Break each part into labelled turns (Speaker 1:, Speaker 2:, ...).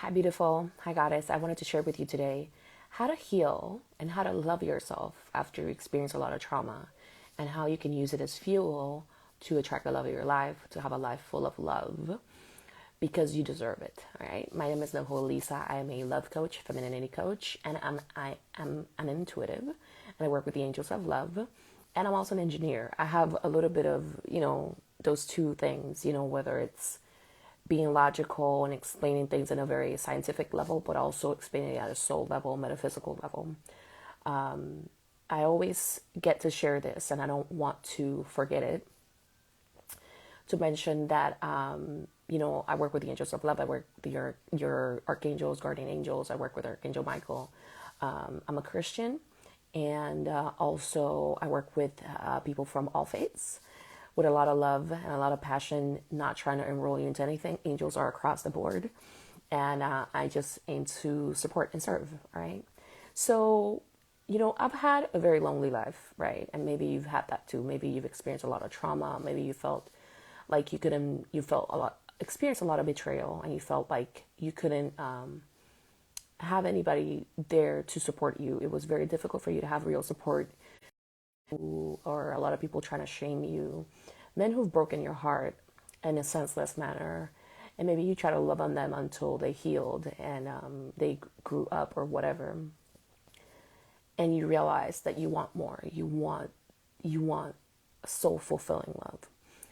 Speaker 1: Hi, beautiful. Hi, goddess. I wanted to share with you today how to heal and how to love yourself after you experience a lot of trauma, and how you can use it as fuel to attract the love of your life, to have a life full of love because you deserve it. All right. My name is Nicole Lisa. I am a love coach, femininity coach, and I am an intuitive, and I work with the angels of love. And I'm also an engineer. I have a little bit of, those two things, whether it's being logical and explaining things in a very scientific level, but also explaining it at a soul level, metaphysical level. I always get to share this, and I don't want to forget it. To mention that, I work with the angels of love. I work with your archangels, guardian angels. I work with Archangel Michael. I'm a Christian, and also I work with people from all faiths, with a lot of love and a lot of passion, not trying to enroll you into anything. Angels are across the board. And I just aim to support and serve, right? So, I've had a very lonely life, right? And maybe you've had that too. Maybe you've experienced a lot of trauma. Maybe you felt like experienced a lot of betrayal, and you felt like you couldn't have anybody there to support you. It was very difficult for you to have real support, or a lot of people trying to shame you, men who've broken your heart in a senseless manner, and maybe you try to love on them until they healed and they grew up or whatever, and you realize that you want more. You want soul fulfilling love.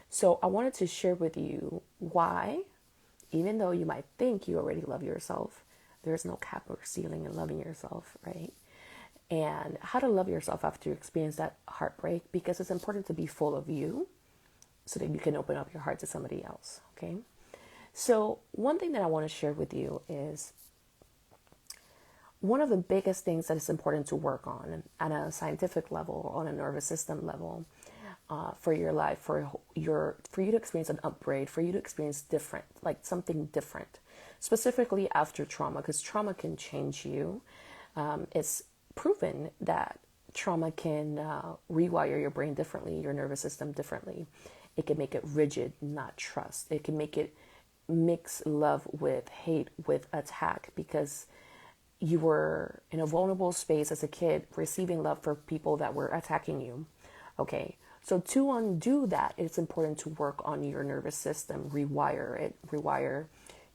Speaker 1: So I wanted to share with you why, even though you might think you already love yourself, there's no cap or ceiling in loving yourself, right? And how to love yourself after you experience that heartbreak, because it's important to be full of you so that you can open up your heart to somebody else, okay? So one thing that I want to share with you is one of the biggest things that is important to work on at a scientific level, on a nervous system level, for your life, for you to experience an upgrade, for you to experience different, like something different, specifically after trauma, because trauma can change you. It's proven that trauma can rewire your brain differently, your nervous system differently. It can make it rigid, not trust. It can make it mix love with hate, with attack, because you were in a vulnerable space as a kid, receiving love for people that were attacking you. Okay, so to undo that, it's important to work on your nervous system, rewire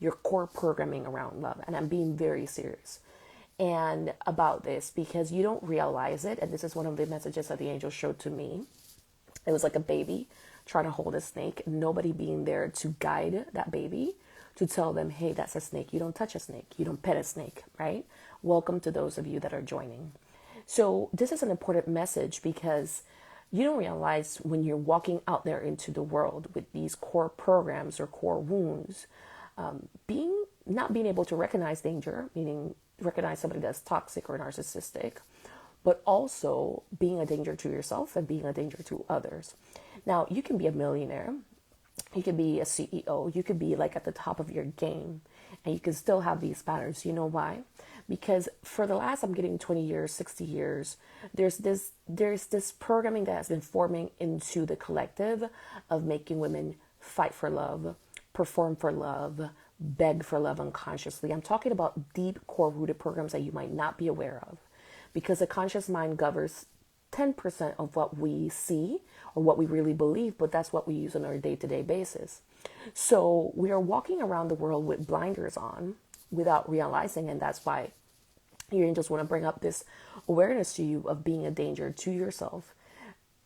Speaker 1: your core programming around love. And I'm being very serious and about this, because you don't realize it. And this is one of the messages that the angel showed to me. It was like a baby trying to hold a snake, nobody being there to guide that baby, to tell them, hey, that's a snake. You don't touch a snake. You don't pet a snake, right? Welcome to those of you that are joining. So this is an important message, because you don't realize when you're walking out there into the world with these core programs or core wounds, not being able to recognize danger, meaning recognize somebody that's toxic or narcissistic, but also being a danger to yourself and being a danger to others. Now, you can be a millionaire, you could be a CEO, you could be like at the top of your game, and you can still have these patterns. You know why? Because for the last, I'm getting 20 years, 60 years, there's this programming that has been forming into the collective of making women fight for love, perform for love, beg for love unconsciously. I'm talking about deep core rooted programs that you might not be aware of, because the conscious mind governs 10% of what we see or what we really believe, but that's what we use on our day-to-day basis. So we are walking around the world with blinders on without realizing, and that's why your angels want to bring up this awareness to you of being a danger to yourself,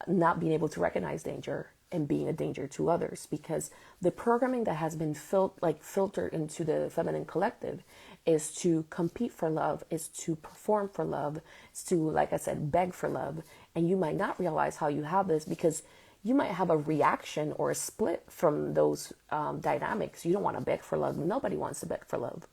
Speaker 1: not being able to recognize danger, and being a danger to others, because the programming that has been filtered into the feminine collective is to compete for love, is to perform for love, is to, like I said, beg for love. And you might not realize how you have this, because you might have a reaction or a split from those dynamics. You don't want to beg for love. Nobody wants to beg for love.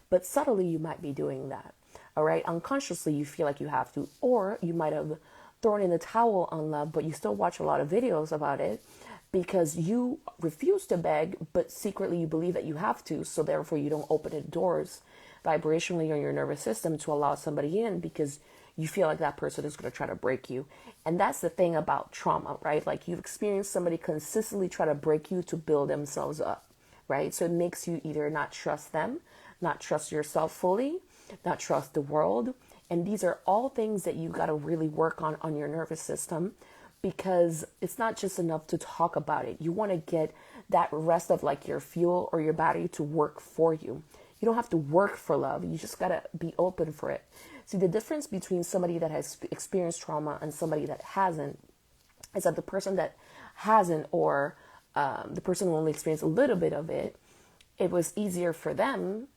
Speaker 1: But subtly, you might be doing that. All right. Unconsciously, you feel like you have to, or you might have thrown in the towel on love, but you still watch a lot of videos about it because you refuse to beg, but secretly you believe that you have to. So therefore, you don't open the doors vibrationally on your nervous system to allow somebody in, because you feel like that person is going to try to break you. And that's the thing about trauma, right? Like, you've experienced somebody consistently try to break you to build themselves up, right? So it makes you either not trust them, not trust yourself fully, not trust the world. And these are all things that you got to really work on your nervous system, because it's not just enough to talk about it. You want to get that rest of like your fuel or your battery to work for you. You don't have to work for love. You just got to be open for it. See, the difference between somebody that has experienced trauma and somebody that hasn't is that the person that hasn't, or the person who only experienced a little bit of it, it was easier for them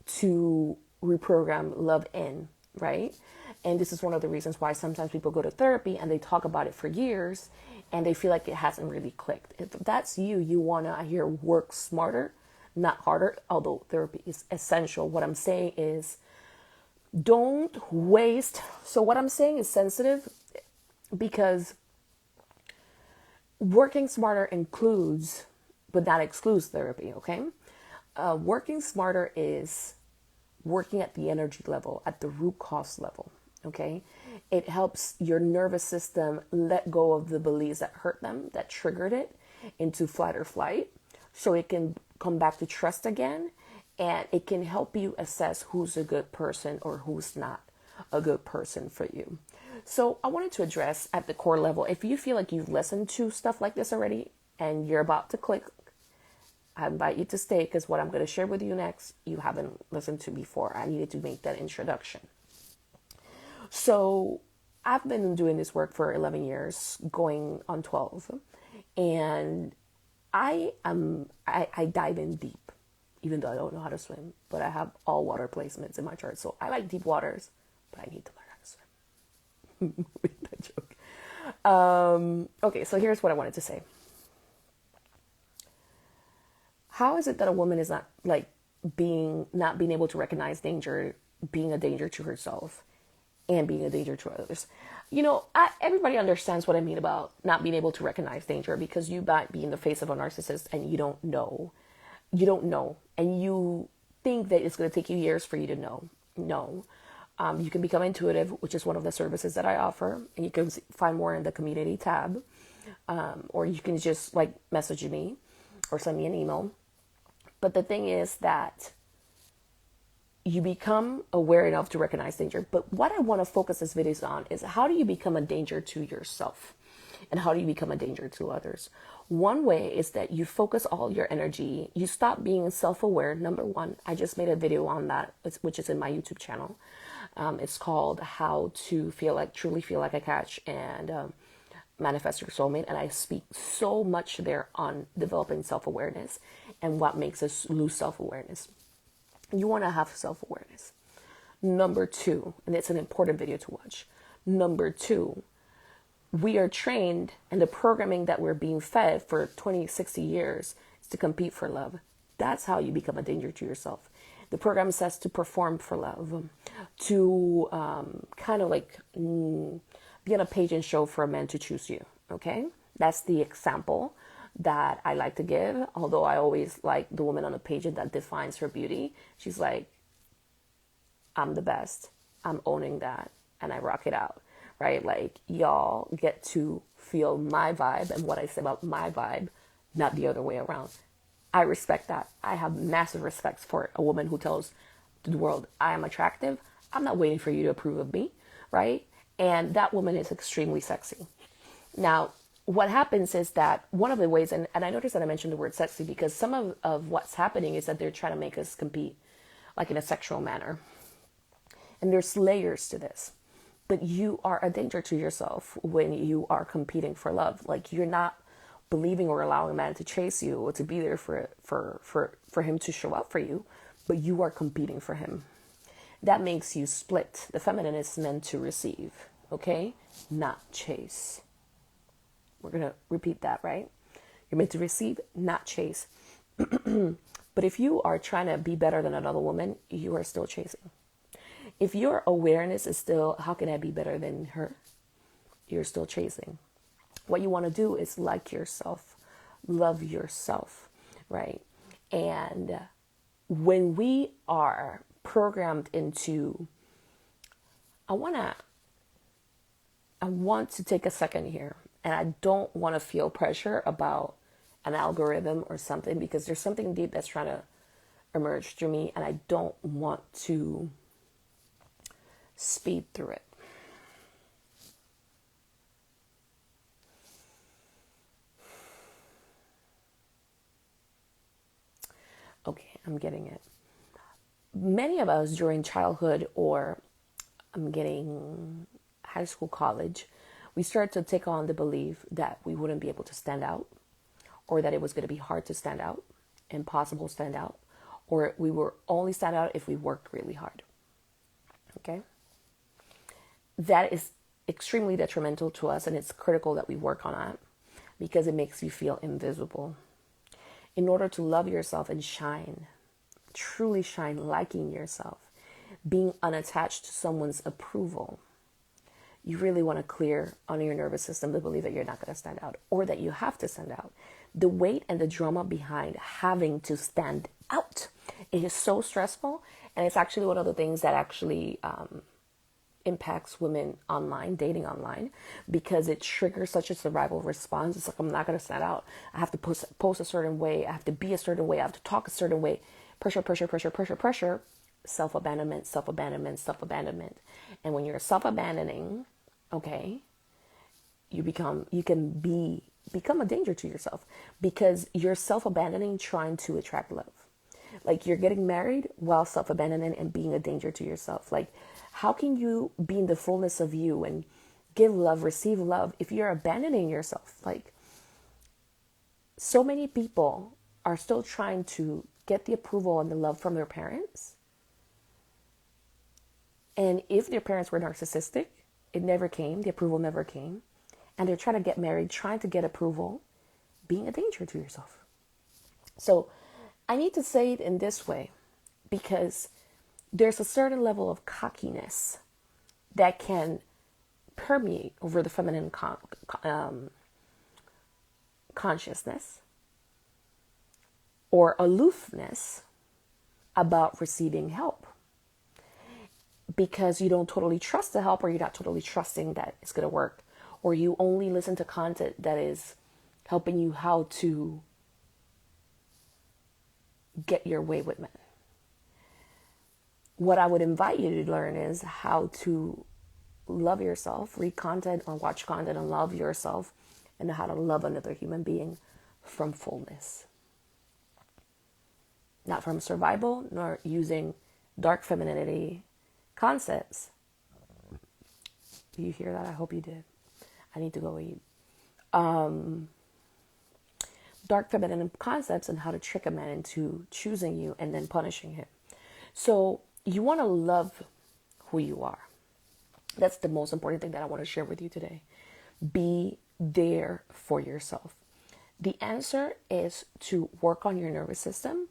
Speaker 1: to reprogram love in, right? And this is one of the reasons why sometimes people go to therapy and they talk about it for years and they feel like it hasn't really clicked. If that's you, you want to, I hear, work smarter, not harder, although therapy is essential. What I'm saying is don't waste. So what I'm saying is sensitive, because working smarter includes, but not excludes therapy, okay? Working smarter is working at the energy level, at the root cause level, okay? It helps your nervous system let go of the beliefs that hurt them, that triggered it into fight or flight, so it can come back to trust again, and it can help you assess who's a good person or who's not a good person for you. So I wanted to address at the core level, if you feel like you've listened to stuff like this already and you're about to click, I invite you to stay, because what I'm going to share with you next, you haven't listened to before. I needed to make that introduction. So I've been doing this work for 11 years, going on 12, and I dive in deep, even though I don't know how to swim, but I have all water placements in my chart. So I like deep waters, but I need to learn how to swim. That joke. Okay, so here's what I wanted to say. How is it that a woman is not being able to recognize danger, being a danger to herself and being a danger to others? You know, everybody understands what I mean about not being able to recognize danger, because you might be in the face of a narcissist and you don't know. And you think that it's going to take you years for you to know. No. You can become intuitive, which is one of the services that I offer, and you can find more in the community tab. Or you can just message me or send me an email. But the thing is that you become aware enough to recognize danger. But what I want to focus this video on is, how do you become a danger to yourself? And how do you become a danger to others? One way is that you focus all your energy. You stop being self-aware. Number one, I just made a video on that, which is in my YouTube channel. It's called How to Truly Feel Like a Catch and Manifest Your Soulmate. And I speak so much there on developing self-awareness and what makes us lose self-awareness. You want to have self-awareness. Number two, and it's an important video to watch. Number two, we are trained, and the programming that we're being fed for 20, 60 years is to compete for love. That's how you become a danger to yourself. The program says to perform for love, to be on a pageant show for a man to choose you, okay? That's the example that I like to give, although I always like the woman on the pageant that defines her beauty. She's like, I'm the best. I'm owning that, and I rock it out, right? Like, y'all get to feel my vibe and what I say about my vibe, not the other way around. I respect that. I have massive respect for a woman who tells the world, I am attractive. I'm not waiting for you to approve of me, right? And that woman is extremely sexy. Now, what happens is that one of the ways, and I noticed that I mentioned the word sexy because some of what's happening is that they're trying to make us compete like in a sexual manner. And there's layers to this. But you are a danger to yourself when you are competing for love. Like, you're not believing or allowing a man to chase you or to be there for him to show up for you, but you are competing for him. That makes you split. The feminine is meant to receive, okay? Not chase. We're going to repeat that, right? You're meant to receive, not chase. But if you are trying to be better than another woman, you are still chasing. If your awareness is still, how can I be better than her? You're still chasing. What you want to do is like yourself, love yourself, right? And when we are programmed into, I want to take a second here, and I don't want to feel pressure about an algorithm or something, because there's something deep that's trying to emerged through me, and I don't want to speed through it. Okay, I'm getting it. Many of us during childhood, or I'm getting high school, college, we start to take on the belief that we wouldn't be able to stand out, or that it was going to be hard to stand out, impossible to stand out, or we were only stand out if we worked really hard. Okay? That is extremely detrimental to us, and it's critical that we work on that because it makes you feel invisible. In order to love yourself and shine, truly shine, liking yourself, being unattached to someone's approval, you really want to clear on your nervous system the belief that you're not going to stand out or that you have to stand out. The weight and the drama behind having to stand out, it is so stressful, and it's actually one of the things that actually impacts women online, dating online, because it triggers such a survival response. It's like, I'm not going to stand out. I have to post a certain way. I have to be a certain way. I have to talk a certain way. Pressure, pressure, pressure, pressure, pressure. Self-abandonment, self-abandonment, self-abandonment. And when you're self-abandoning, okay, you can become a danger to yourself because you're self-abandoning trying to attract love. Like, you're getting married while self-abandoning and being a danger to yourself. Like, how can you be in the fullness of you and give love, receive love, if you're abandoning yourself? Like, so many people are still trying to get the approval and the love from their parents. And if their parents were narcissistic, it never came, the approval never came. And they're trying to get married, trying to get approval, being a danger to yourself. So I need to say it in this way because there's a certain level of cockiness that can permeate over the feminine consciousness or aloofness about receiving help because you don't totally trust the help, or you're not totally trusting that it's going to work, or you only listen to content that is helping you how to get your way with men. What I would invite you to learn is how to love yourself, read content or watch content and love yourself, and how to love another human being from fullness. Not from survival, nor using dark femininity concepts. You hear that? I hope you did. I need to go eat. Dark feminine concepts and how to trick a man into choosing you and then punishing him. So you want to love who you are. That's the most important thing that I want to share with you today. Be there for yourself. The answer is to work on your nervous system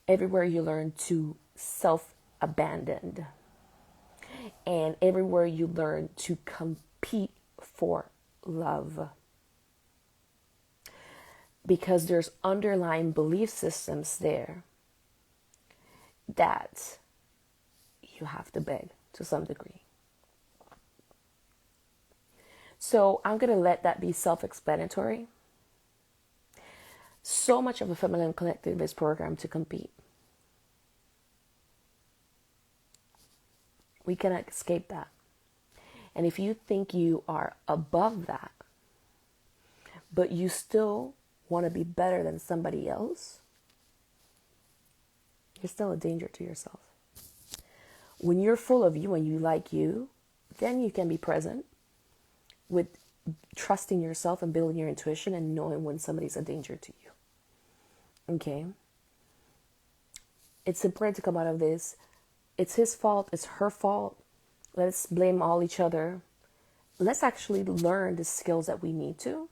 Speaker 1: everywhere you learn to self-abandon. And everywhere you learn to compete for love. Because there's underlying belief systems there that you have to beg to some degree. So I'm going to let that be self-explanatory. So much of the feminine collective is programmed to compete. We cannot escape that. And if you think you are above that, but you still want to be better than somebody else, you're still a danger to yourself. When you're full of you and you like you, then you can be present with trusting yourself and building your intuition and knowing when somebody's a danger to you. Okay? It's important to come out of this. It's his fault. It's her fault. Let's blame all each other. Let's actually learn the skills that we need to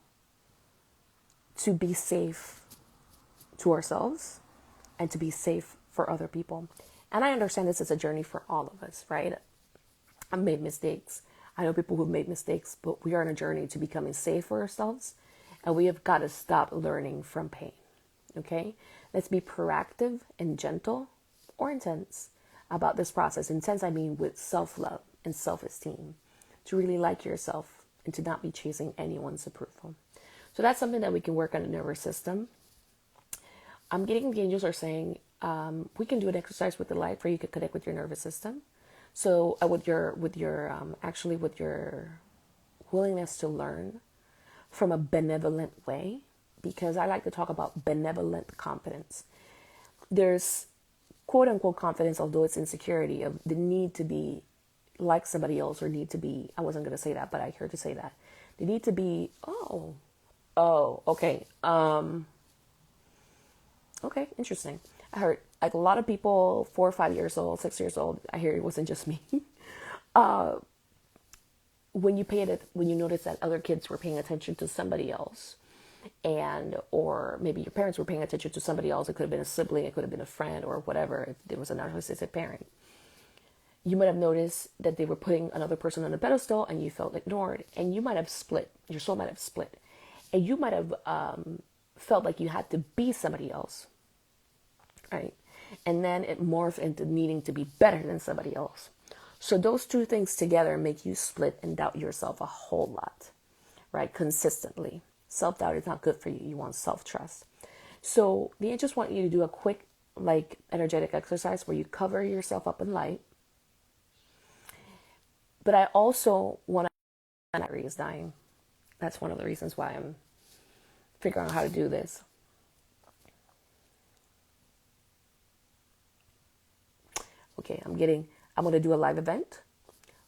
Speaker 1: be safe to ourselves and to be safe for other people. And I understand this is a journey for all of us, right? I've made mistakes. I know people who've made mistakes, but we are on a journey to becoming safe for ourselves. And we have got to stop learning from pain. Okay? Let's be proactive and gentle or intense about this process. Intense, I mean with self-love and self-esteem. To really like yourself and to not be chasing anyone's approval. So that's something that we can work on the nervous system. I'm getting the angels are saying we can do an exercise with the light where you could connect with your nervous system. So actually with your willingness to learn from a benevolent way, because I like to talk about benevolent confidence. There's quote unquote confidence, although it's insecurity of the need to be like somebody else, or need to be, I wasn't going to say that, but I heard to say that. The need to be, okay. Okay, interesting. I heard like a lot of people, 4 or 5 years old, 6 years old, I hear it wasn't just me. When you notice that other kids were paying attention to somebody else, or maybe your parents were paying attention to somebody else, it could have been a sibling, it could have been a friend, or whatever, if there was a narcissistic parent, you might have noticed that they were putting another person on a pedestal and you felt ignored, and you might have split, your soul might have split, and you might have felt like you had to be somebody else, right? And then it morphed into needing to be better than somebody else. So those two things together make you split and doubt yourself a whole lot, right? Consistently. Self-doubt is not good for you. You want self-trust. So the angels want you to do a quick, like, energetic exercise where you cover yourself up in light. But I also want to, my battery is dying. That's one of the reasons why I'm figuring out how to do this. Okay, I'm going to do a live event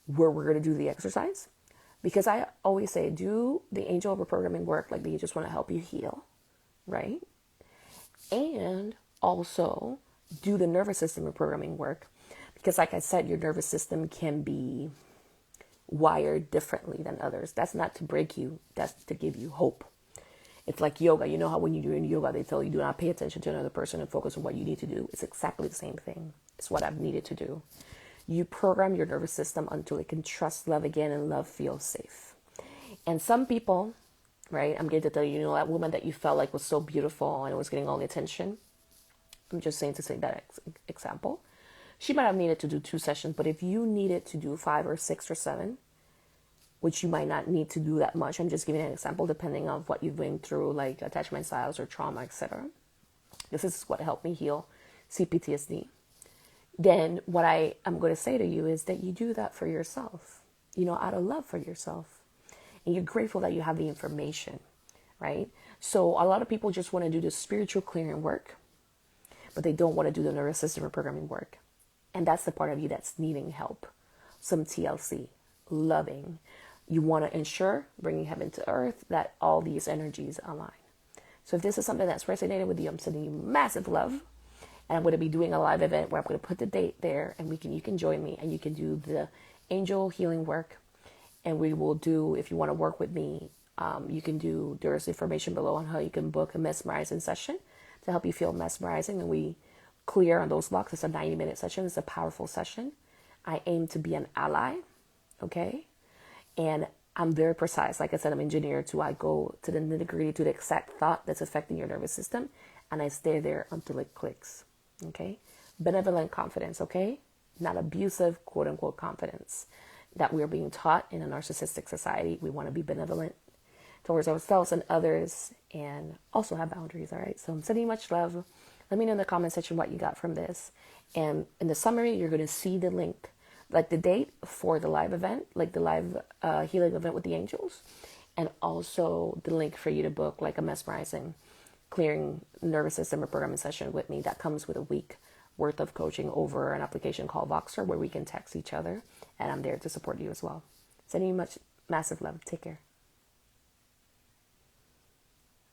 Speaker 1: where we're going to do the exercise, because I always say, do the angel reprogramming work, like they just want to help you heal, right? And also do the nervous system reprogramming work, because like I said, your nervous system can be wired differently than others. That's not to break you, that's to give you hope. It's like yoga. You know how when you're doing yoga, they tell you do not pay attention to another person and focus on what you need to do. It's exactly the same thing. It's what I've needed to do. You program your nervous system until it can trust love again and love feels safe. And some people, right, I'm going to tell you, that woman that you felt like was so beautiful and it was getting all the attention. I'm just saying to say that example. She might have needed to do 2 sessions, but if you needed to do 5 or 6 or 7, which you might not need to do that much. I'm just giving an example depending on what you've been through, like attachment styles or trauma, etc. This is what helped me heal CPTSD. Then what I am going to say to you is that you do that for yourself, out of love for yourself. And you're grateful that you have the information, right? So a lot of people just want to do the spiritual clearing work, but they don't want to do the nervous system reprogramming work. And that's the part of you that's needing help. Some TLC, loving. You want to ensure, bringing heaven to earth, that all these energies align. So if this is something that's resonated with you, I'm sending you massive love. And I'm going to be doing a live event where I'm going to put the date there, and you can join me, and you can do the angel healing work. And we will do, if you want to work with me, there's information below on how you can book a mesmerizing session to help you feel mesmerizing. And we clear on those blocks. It's a 90-minute session. It's a powerful session. I aim to be an ally. Okay. And I'm very precise. Like I said, I'm engineered to, I go to the nitty gritty, to the exact thought that's affecting your nervous system. And I stay there until it clicks. Okay. Benevolent confidence. Okay. Not abusive, quote unquote, confidence that we're being taught in a narcissistic society. We want to be benevolent towards ourselves and others, and also have boundaries. All right. So I'm sending you much love. Let me know in the comment section what you got from this. And in the summary, you're going to see the link, like the date for the live event, like the live healing event with the angels, and also the link for you to book like a mesmerizing, clearing nervous system reprogramming session with me that comes with a week worth of coaching over an application called Voxer, where we can text each other, and I'm there to support you as well. Sending you much massive love. Take care.